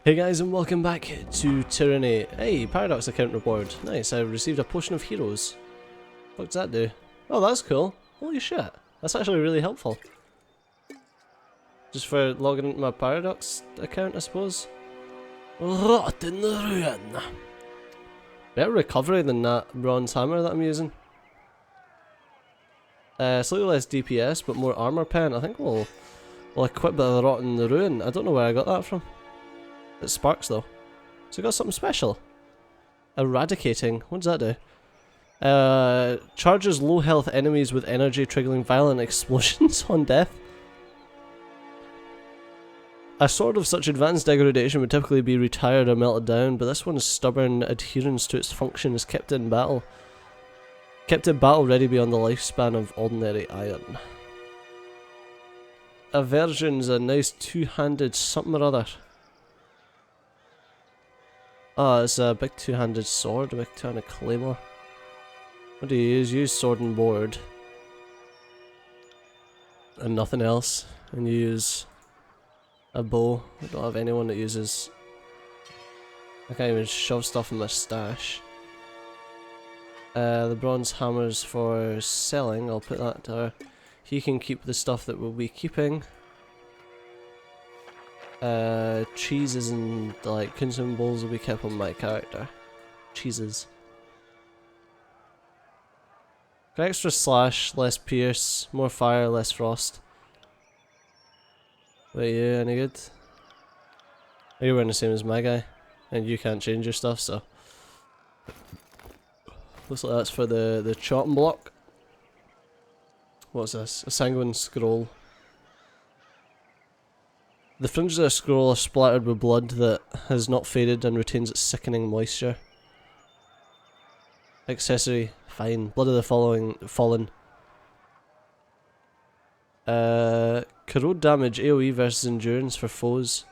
Hey guys, and welcome back to Tyranny. Hey, Paradox account reward. Nice, I received a potion of heroes. What does that do? Oh, that's cool. Holy shit. That's actually really helpful. Just for logging into my Paradox account, I suppose. Rotten ruin. Better recovery than that bronze hammer that I'm using. Slightly less DPS, but more armor pen. I think we'll equip the Rotten Ruin. I don't know where I got that from. It sparks though. So we got something special. Eradicating. What does that do? Charges low health enemies with energy, triggering violent explosions on death. A sword of such advanced degradation would typically be retired or melted down, but this one's stubborn adherence to its function is kept in battle. Kept in battle ready beyond the lifespan of ordinary iron. Aversion's a nice two-handed something or other. Oh, it's a big two-handed sword, a big two-handed claymore. What do you use? Use sword and board. And nothing else. And you use a bow. I don't have anyone that uses... I can't even shove stuff in my stash. The bronze hammer's for selling, I'll put that to her. He can keep the stuff that we'll be keeping. Cheeses and like consumables will be kept on my character. Cheeses. Got extra slash, less pierce, more fire, less frost. Wait, you any good? You're wearing the same as my guy, and you can't change your stuff, so. Looks like that's for the chopping block. What's this? A sanguine scroll. The fringes of a scroll are splattered with blood that has not faded and retains its sickening moisture. Accessory, fine. Blood of the fallen. Corrode damage, AoE versus endurance for foes.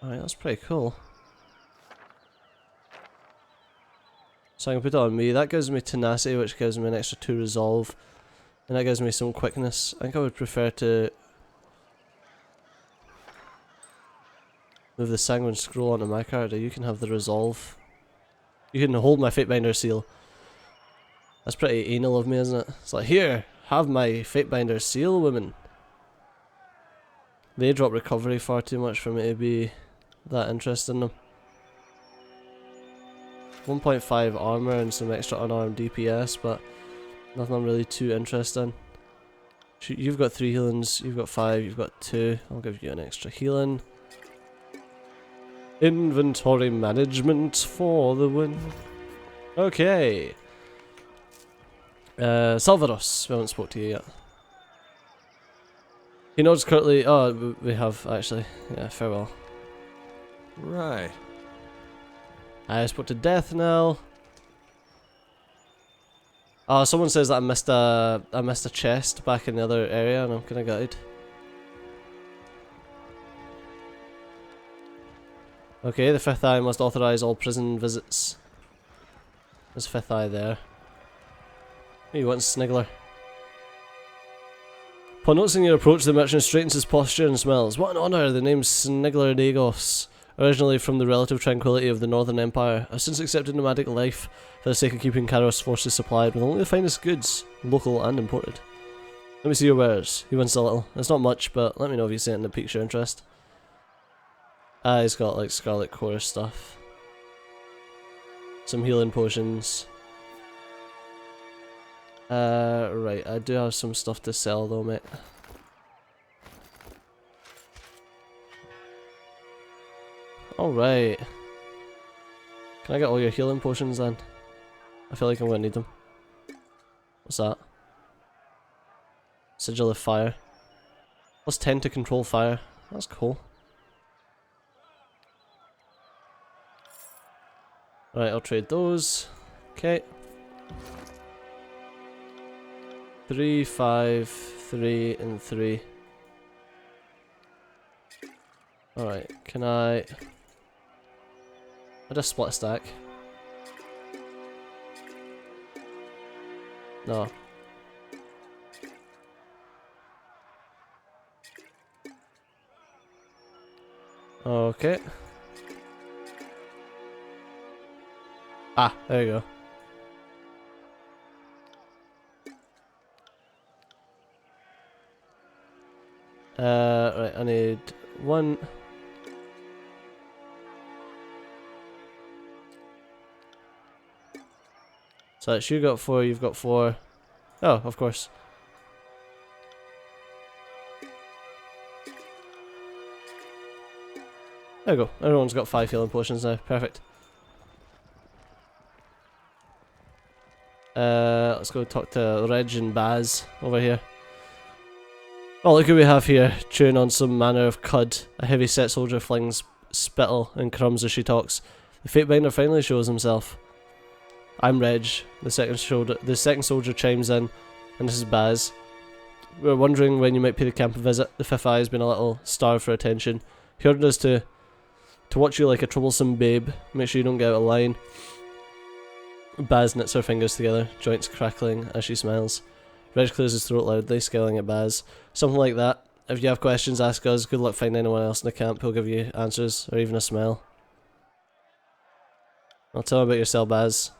Alright, that's pretty cool. So I can put it on me. That gives me tenacity, which gives me an extra 2 resolve. And that gives me some quickness. I think I would prefer to move the sanguine scroll onto my character. You can have the resolve. You can hold my Fatebinder seal. That's pretty anal of me, isn't it? It's like, here, have my Fatebinder seal, women. They drop recovery far too much for me to be that interested in them. 1.5 armor and some extra unarmed DPS, but nothing I'm really too interested in. You've got 3 healings, you've got 5, you've got 2. I'll give you an extra healing. Inventory management for the win. Okay. Salvados, we haven't spoke to you yet. He nods curtly. Oh, we have actually. Yeah, farewell. Right. I spoke to Death now. Oh, someone says that I missed a chest back in the other area, and I'm kinda gutted. Okay, the 5th eye must authorize all prison visits. There's 5th eye there. Oh, you want Sniggler? Upon noticing your approach, the merchant straightens his posture and smells. What an honour! The name's Sniggler Dagos, originally from the relative tranquility of the Northern Empire. I've since accepted nomadic life for the sake of keeping Karos forces supplied with only the finest goods, local and imported. Let me see your wares. He wants a little. It's not much, but let me know if you see anything that piques your interest. Ah, he's got like Scarlet Core stuff. Some healing potions. Right, I do have some stuff to sell though, mate. Alright. Can I get all your healing potions then? I feel like I'm gonna need them. What's that? Sigil of Fire. Plus 10 to control fire. That's cool. Right, I'll trade those. Okay. 3, 5, 3, and 3. Alright, can I just split a stack? No. Okay. Ah, there you go. Right, I need one. So that's you got 4, you've got 4. Oh, of course. There we go. Everyone's got 5 healing potions now. Perfect. Let's go talk to Reg and Baz over here. Oh, look who we have here, chewing on some manner of cud. A heavy-set soldier flings spittle and crumbs as she talks. The Fatebinder finally shows himself. I'm Reg. The second soldier chimes in, and this is Baz. We were wondering when you might pay the camp a visit. The fifth eye has been a little starved for attention. He ordered us to watch you like a troublesome babe. Make sure you don't get out of line. Baz knits her fingers together, joints crackling as she smiles. Reg clears his throat loudly, scowling at Baz. Something like that. If you have questions, ask us. Good luck finding anyone else in the camp who'll give you answers, or even a smile. I'll tell me about yourself, Baz.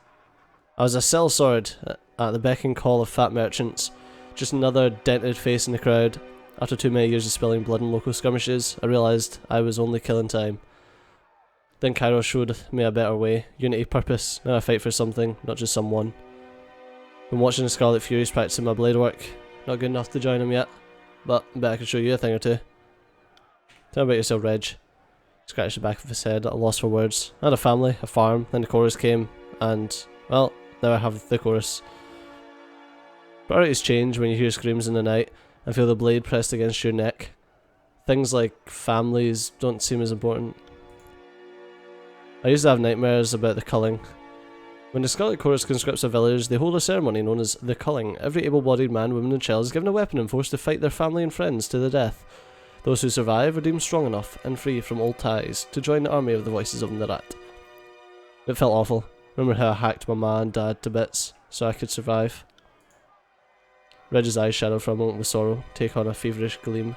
I was a sellsword at the beck and call of fat merchants. Just another dented face in the crowd. After too many years of spilling blood in local skirmishes, I realised I was only killing time. Then Kairos showed me a better way. Unity, purpose. Now I fight for something, not just someone. Been watching the Scarlet Furies practicing my blade work. Not good enough to join them yet, but I bet I can show you a thing or two. Tell me about yourself, Reg. Scratched the back of his head at a loss for words. I had a family, a farm, then the chorus came, and, well, now I have the chorus. Priorities change when you hear screams in the night and feel the blade pressed against your neck. Things like families don't seem as important. I used to have nightmares about the culling. When the Scarlet Chorus conscripts a village, they hold a ceremony known as the culling. Every able-bodied man, woman and child is given a weapon and forced to fight their family and friends to the death. Those who survive are deemed strong enough and free from old ties to join the army of the Voices of the Rat. It felt awful. Remember how I hacked my ma and dad to bits so I could survive? Reg's eyes shadowed for a moment with sorrow, take on a feverish gleam.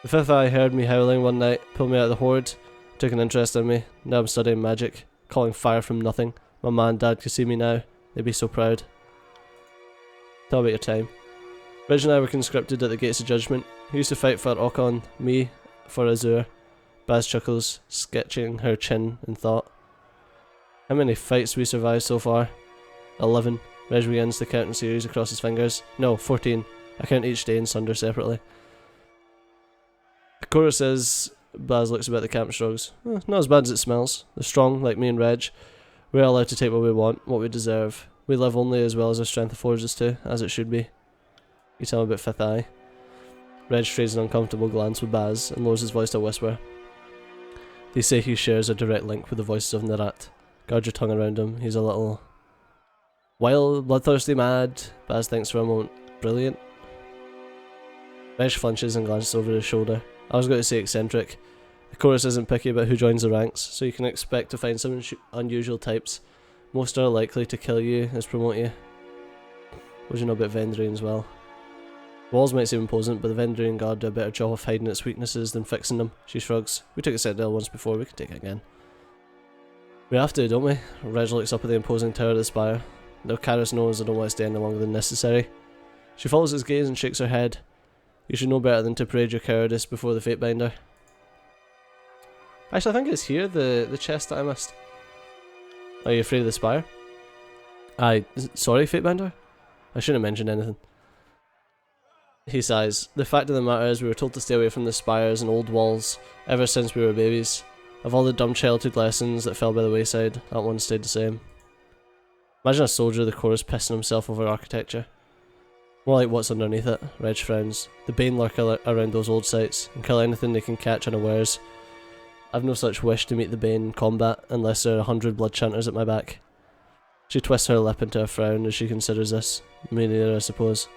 The fifth eye heard me howling one night, pulled me out of the horde, took an interest in me. Now I'm studying magic, calling fire from nothing. My ma and dad could see me now. They'd be so proud. Tell about your time. Reg and I were conscripted at the Gates of Judgment. He used to fight for Okon, me for Azure. Baz chuckles, sketching her chin in thought. How many fights we survived so far? 11. Reg begins to count in series across his fingers. No, 14. I count each day in sunder separately. The chorus says, Baz looks about the camp, shrugs. Not as bad as it smells. They're strong, like me and Reg. We're allowed to take what we want, what we deserve. We live only as well as our strength affords us to, as it should be. You tell me about Fifth Eye. Reg trades an uncomfortable glance with Baz and lowers his voice to a whisper. They say he shares a direct link with the Voices of the Rat. Guard your tongue around him. He's a little wild, bloodthirsty, mad. Baz thinks for a moment. Brilliant. Reg flinches and glances over his shoulder. I was going to say eccentric. The chorus isn't picky about who joins the ranks, so you can expect to find some unusual types. Most are likely to kill you as promote you. What do you know about Vendrian as well? Walls might seem imposant, but the Vendrian guard do a better job of hiding its weaknesses than fixing them. She shrugs. We took a citadel once before, we can take it again. We have to, don't we? Reg looks up at the imposing tower of the spire. Though Karis knows I don't want to stay any longer than necessary. She follows his gaze and shakes her head. You should know better than to parade your cowardice before the Fatebinder. Actually, I think it's here, the chest that I missed. Are you afraid of the spire? Sorry, Fatebinder? I shouldn't have mentioned anything. He sighs. The fact of the matter is we were told to stay away from the spires and old walls ever since we were babies. Of all the dumb childhood lessons that fell by the wayside, that one stayed the same. Imagine a soldier of the chorus pissing himself over architecture. More like what's underneath it, Reg frowns. The Bane lurk around those old sites and kill anything they can catch unawares. I've no such wish to meet the Bane in combat unless there are 100 blood chanters at my back. She twists her lip into a frown as she considers this. Me neither, I suppose.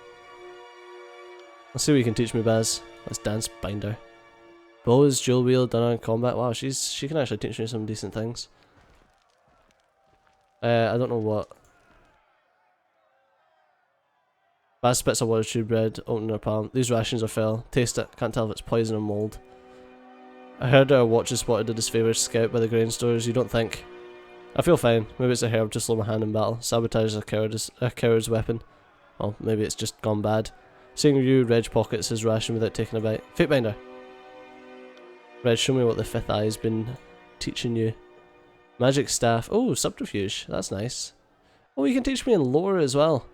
Let's see what you can teach me, Baz. Let's dance binder. Bows, dual wield, done in combat. Wow, she can actually teach me some decent things. I don't know what. Baz spits a water tube bread, opening her palm. These rations are fell. Taste it. Can't tell if it's poison or mold. I heard our watch has spotted a disfavored scout by the grain stores. You don't think? I feel fine. Maybe it's a herb to slow my hand in battle. Sabotage is a coward's weapon. Well, maybe it's just gone bad. Seeing you, Reg pockets his ration without taking a bite. Fatebinder. Reg, show me what the fifth eye's been teaching you. Magic staff. Oh, subterfuge. That's nice. Oh, you can teach me in lore as well.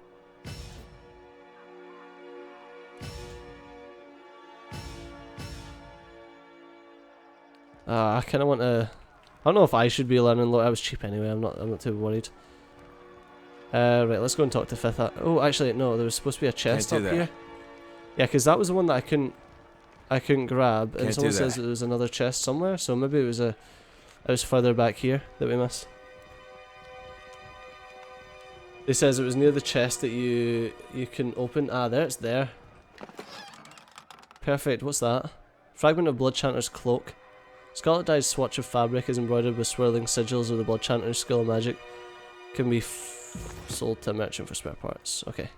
I kind of want to... I don't know if I should be learning lore. I was cheap anyway. I'm not too worried. Right, let's go and talk to fifth eye. Oh, actually, no. There was supposed to be a chest up here. Yeah, because that was the one that I couldn't grab, and someone says there was another chest somewhere. So maybe it was further back here that we missed. It says it was near the chest that you can open. Ah, there, it's there. Perfect. What's that? Fragment of Blood Chanter's cloak. Scarlet dyed swatch of fabric is embroidered with swirling sigils of the Blood Chanter's skill and magic. Can be sold to a merchant for spare parts. Okay.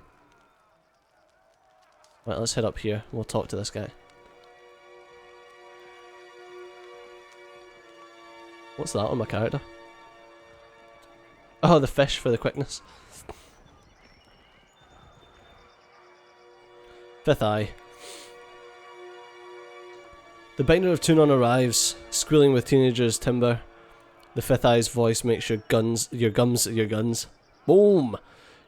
Right, let's head up here. We'll talk to this guy. What's that on my character? Oh, the fish for the quickness. Fifth eye. The binder of Tunon arrives, squealing with teenagers' timber. The fifth eye's voice makes your gums, boom!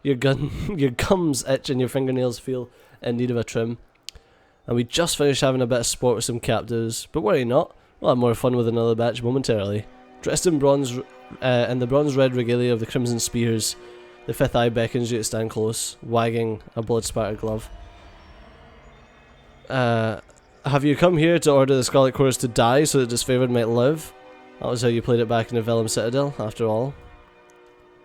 Your gums itch and your fingernails feel in need of a trim. And we just finished having a bit of sport with some captives, but worry not, we'll have more fun with another batch momentarily. Dressed in bronze, and the bronze-red regalia of the Crimson Spears, the fifth eye beckons you to stand close, wagging a blood-spattered glove. Have you come here to order the Scarlet Chorus to die so that disfavored might live? That was how you played it back in the Vellum Citadel, after all.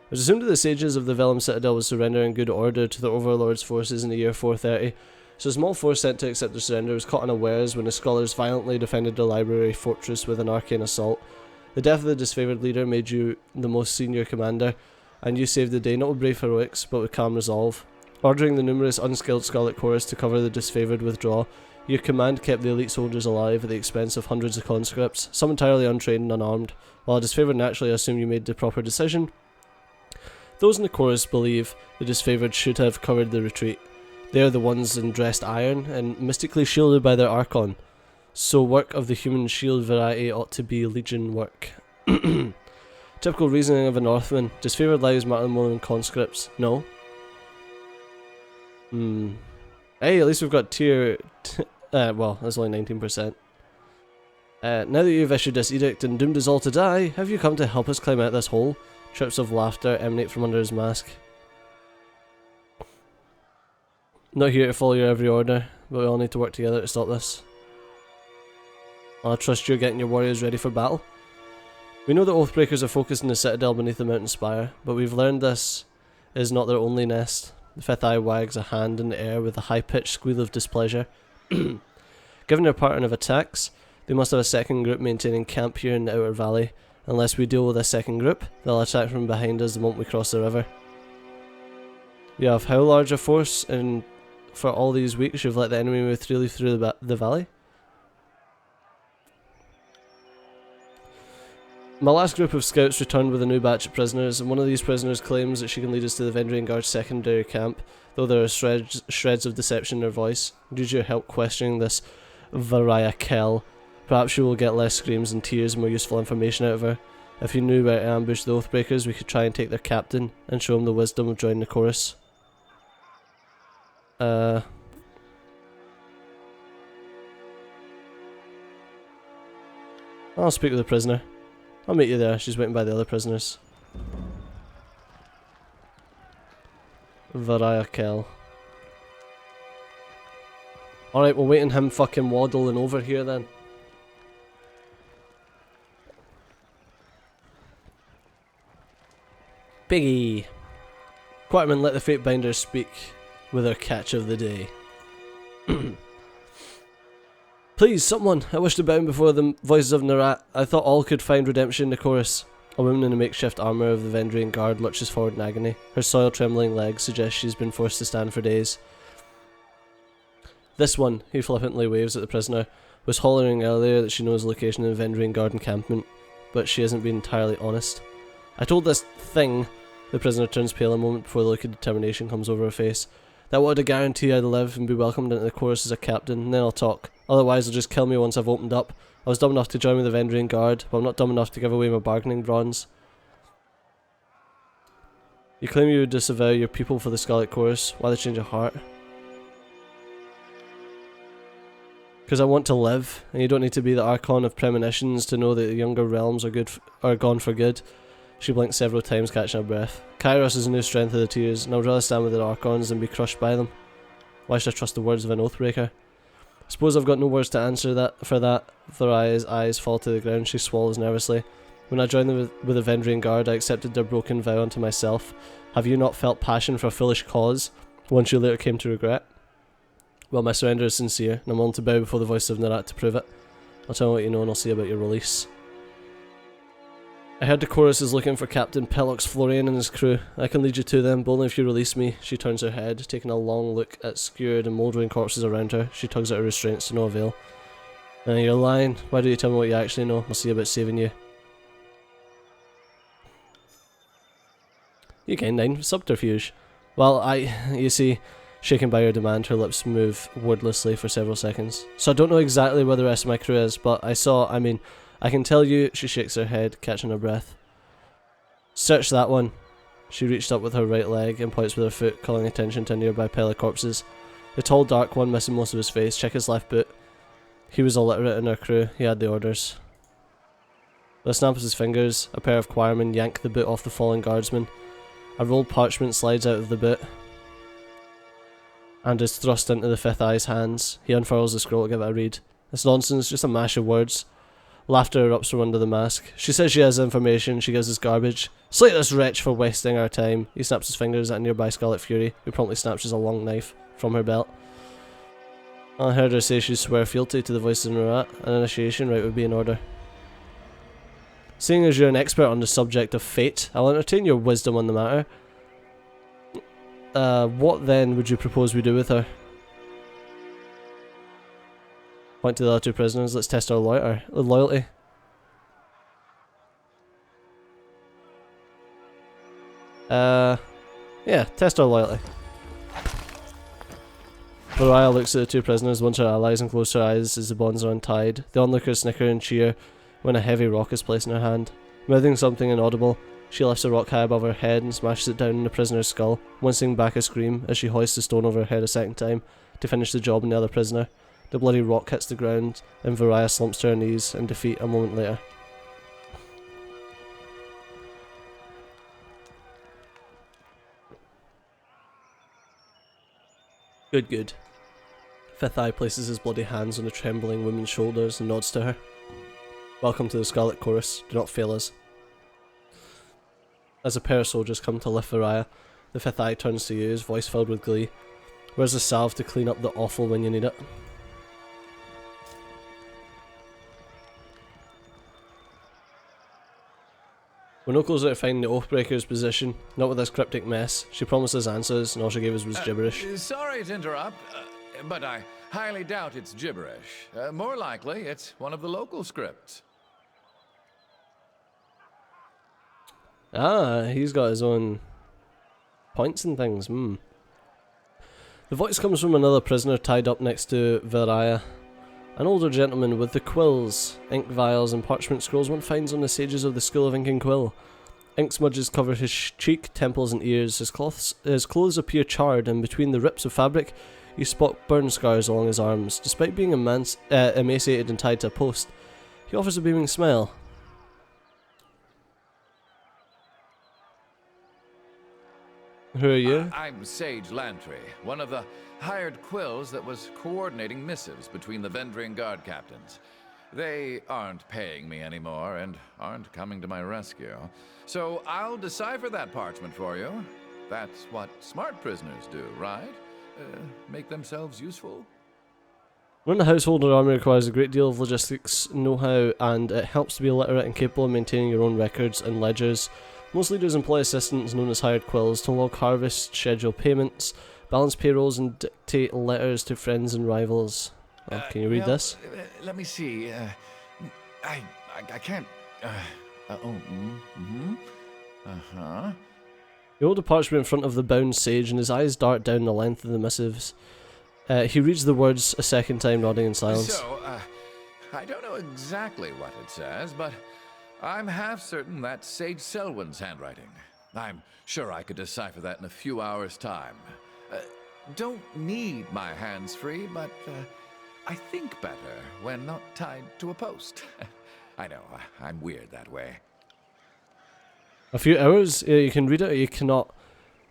It was assumed that the sages of the Vellum Citadel would surrender in good order to the Overlord's forces in the year 430, so a small force sent to accept their surrender was caught unawares when the scholars violently defended the library fortress with an arcane assault. The death of the disfavored leader made you the most senior commander, and you saved the day not with brave heroics, but with calm resolve. Ordering the numerous unskilled Scarlet Chorus to cover the disfavored withdraw, your command kept the elite soldiers alive at the expense of hundreds of conscripts, some entirely untrained and unarmed. While disfavored naturally assume you made the proper decision, those in the chorus believe the disfavored should have covered the retreat. They are the ones in dressed iron and mystically shielded by their Archon, so work of the human shield variety ought to be legion work. Typical reasoning of a Northman. Disfavored lives matter more than conscripts. No? Hey, at least we've got tier... well, that's only 19%. Now that you've issued this edict and doomed us all to die, have you come to help us climb out this hole? Trips of laughter emanate from under his mask. Not here to follow your every order, but we all need to work together to stop this. I trust you're getting your warriors ready for battle. We know the Oathbreakers are focused in the citadel beneath the mountain spire, but we've learned this is not their only nest. The fifth eye wags a hand in the air with a high-pitched squeal of displeasure. Given their pattern of attacks, they must have a second group maintaining camp here in the outer valley. Unless we deal with this second group, they'll attack from behind us the moment we cross the river. You have how large a force, and for all these weeks you've let the enemy move freely through the valley? My last group of scouts returned with a new batch of prisoners, and one of these prisoners claims that she can lead us to the Vendrian Guard's secondary camp, though there are shreds of deception in her voice. Due to your help questioning this Varia Kell, perhaps you will get less screams and tears and more useful information out of her. If you knew where to ambush the Oathbreakers, we could try and take their captain, and show him the wisdom of joining the chorus. I'll speak with the prisoner. I'll meet you there, she's waiting by the other prisoners. Varia Kell. Alright, we'll wait on him fucking waddling over here then. Biggie! Quarterman, let the Fatebinder speak with our catch of the day. Please, someone! I wish to bow before the voices of Narat. I thought all could find redemption in the chorus. A woman in a makeshift armour of the Vendrian Guard lurches forward in agony. Her soil-trembling legs suggest she's been forced to stand for days. This one, he flippantly waves at the prisoner, Was hollering earlier that she knows the location of the Vendrian Guard encampment, but she hasn't been entirely honest. I told this thing, the prisoner turns pale a moment before the look of determination comes over her face, that I wanted to guarantee I'd live and be welcomed into the chorus as a captain, and then I'll talk. Otherwise they'll just kill me once I've opened up. I was dumb enough to join with the Vendrian Guard, but I'm not dumb enough to give away my bargaining bronze. You claim you would disavow your people for the Scarlet Chorus. Why the change of heart? Because I want to live, and you don't need to be the Archon of Premonitions to know that the younger realms are gone for good. She blinked several times, catching her breath. Kairos is the new strength of the Tears, and I would rather stand with the Archons than be crushed by them. Why should I trust the words of an Oathbreaker? Suppose I've got no words to answer for that. Varaya's eyes fall to the ground. She swallows nervously. When I joined them with the Vendrian Guard, I accepted their broken vow unto myself. Have you not felt passion for a foolish cause, once you later came to regret? Well, my surrender is sincere, and I'm willing to bow before the voice of Narat to prove it. I'll tell you what you know, and I'll see about your release. I heard the chorus is looking for Captain Pelox Florian and his crew. I can lead you to them, but only if you release me. She turns her head, taking a long look at skewered and mouldering corpses around her. She tugs at her restraints to no avail. You're lying. Why don't you tell me what you actually know? I'll see about saving you. You gain 9 subterfuge. Well, you see, shaken by her demand, her lips move wordlessly for several seconds. So I don't know exactly where the rest of my crew is, but I can tell you. She shakes her head, catching her breath. Search that one. She reached up with her right leg and points with her foot, calling attention to a nearby pile of corpses. The tall dark one, missing most of his face. Check his left boot. He was illiterate in her crew. He had the orders. With a snap of his fingers, a pair of choirmen yank the boot off the fallen guardsman. A rolled parchment slides out of the boot and is thrust into the Fifth Eye's hands. He unfurls the scroll to give it a read. It's nonsense, just a mash of words. Laughter erupts from under the mask. She says she has information, she gives us garbage. Slay this wretch for wasting our time. He snaps his fingers at a nearby Scarlet Fury, who promptly snatches a long knife from her belt. I heard her say she'd swear fealty to the voice of Narat. An initiation rite would be in order. Seeing as you're an expert on the subject of fate, I'll entertain your wisdom on the matter. What then would you propose we do with her? Point to the other two prisoners. Let's test our loyalty. Yeah, test our loyalty. Varaya looks at the two prisoners, once her allies, and closes her eyes as the bonds are untied. The onlookers snicker and cheer when a heavy rock is placed in her hand. Mouthing something inaudible, she lifts a rock high above her head and smashes it down in the prisoner's skull, wincing back a scream as she hoists the stone over her head a second time to finish the job on the other prisoner. The bloody rock hits the ground, and Varaya slumps to her knees in defeat a moment later. Good. Fifth Eye places his bloody hands on the trembling woman's shoulders and nods to her. Welcome to the Scarlet Chorus. Do not fail us. As a pair of soldiers come to lift Varaya, the Fifth Eye turns to you, his voice filled with glee. Where's the salve to clean up the offal when you need it? We're no closer to finding the Oathbreaker's position, not with this cryptic mess. She promises answers, and all she gave us was gibberish. Sorry to interrupt, but I highly doubt it's gibberish. More likely, it's one of the local scripts. Ah, he's got his own points and things, The voice comes from another prisoner tied up next to Varaya. An older gentleman with the quills, ink vials and parchment scrolls one finds on the sages of the School of Ink and Quill. Ink smudges cover his cheek, temples and ears. His clothes appear charred, and between the rips of fabric you spot burn scars along his arms. Despite being emaciated and tied to a post, he offers a beaming smile. Who are you? I'm Sage Lantry, one of the hired quills that was coordinating missives between the Vendrian Guard captains. They aren't paying me anymore and aren't coming to my rescue. So I'll decipher that parchment for you. That's what smart prisoners do, right? Make themselves useful. Running a household army requires a great deal of logistics know-how, and it helps to be literate and capable of maintaining your own records and ledgers. Most leaders employ assistants known as hired quills to log harvests, schedule payments, balance payrolls and dictate letters to friends and rivals. Oh, can you read this? Let me see. I can't. Uh-huh. He holds a parchment in front of the bound sage, and his eyes dart down the length of the missives. He reads the words a second time, nodding in silence. So, I don't know exactly what it says, but I'm half certain that's Sage Selwyn's handwriting. I'm sure I could decipher that in a few hours' time. Don't need my hands free, but I think better when not tied to a post. I know, I'm weird that way. A few hours? You can read it or you cannot.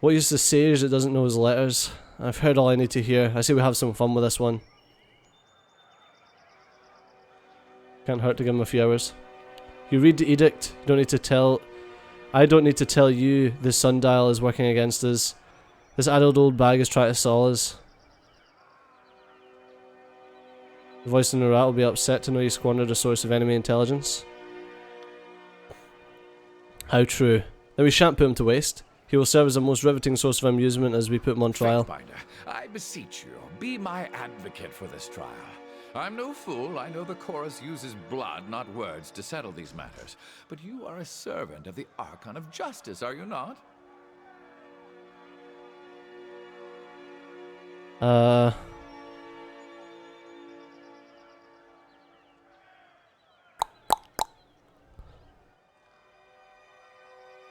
What use the sage that doesn't know his letters? I've heard all I need to hear. I say we have some fun with this one. Can't hurt to give him a few hours. You read the edict. You don't need to tell... I don't need to tell you the sundial is working against us. This addled old bag is trying to stall us. The voice in the rat will be upset to know you squandered a source of enemy intelligence. How true. Then we shan't put him to waste. He will serve as a most riveting source of amusement as we put him on trial. Fatebinder, I beseech you, be my advocate for this trial. I'm no fool. I know the chorus uses blood, not words, to settle these matters. But you are a servant of the Archon of Justice, are you not?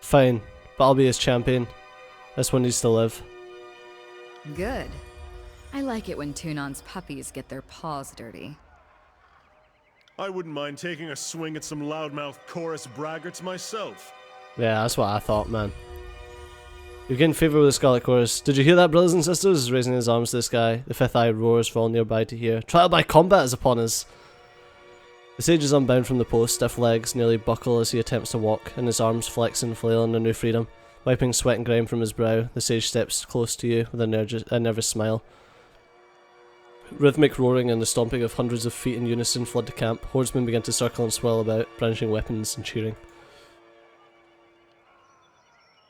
Fine, but I'll be his champion. This one needs to live. Good. I like it when Tunon's puppies get their paws dirty. I wouldn't mind taking a swing at some loudmouth chorus braggarts myself. Yeah, that's what I thought, man. You gain favour with the Scarlet Chorus. Did you hear that, brothers and sisters? Raising his arms to the sky. The fifth eye roars for all nearby to hear. Trial by combat is upon us. The sage is unbound from the post. Stiff legs nearly buckle as he attempts to walk, and his arms flex and flail in their new freedom. Wiping sweat and grime from his brow, the sage steps close to you with a nervous smile. Rhythmic roaring and the stomping of hundreds of feet in unison flood the camp. Horsemen begin to circle and swirl about, brandishing weapons and cheering.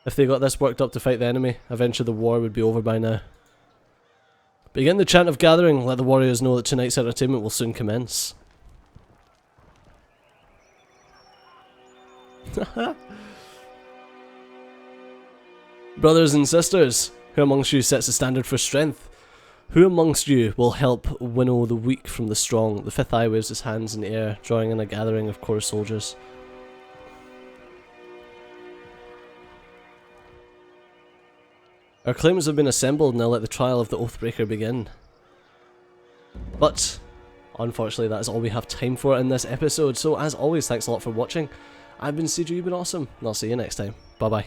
If they got this worked up to fight the enemy, eventually the war would be over by now. Begin the chant of gathering, let the warriors know that tonight's entertainment will soon commence. Brothers and sisters, who amongst you sets the standard for strength? Who amongst you will help winnow the weak from the strong? The fifth eye waves his hands in the air, drawing in a gathering of chorus soldiers. Our claimants have been assembled, now let the trial of the Oathbreaker begin. But, unfortunately that is all we have time for in this episode, so as always, thanks a lot for watching. I've been CJ, you've been awesome, and I'll see you next time. Bye bye.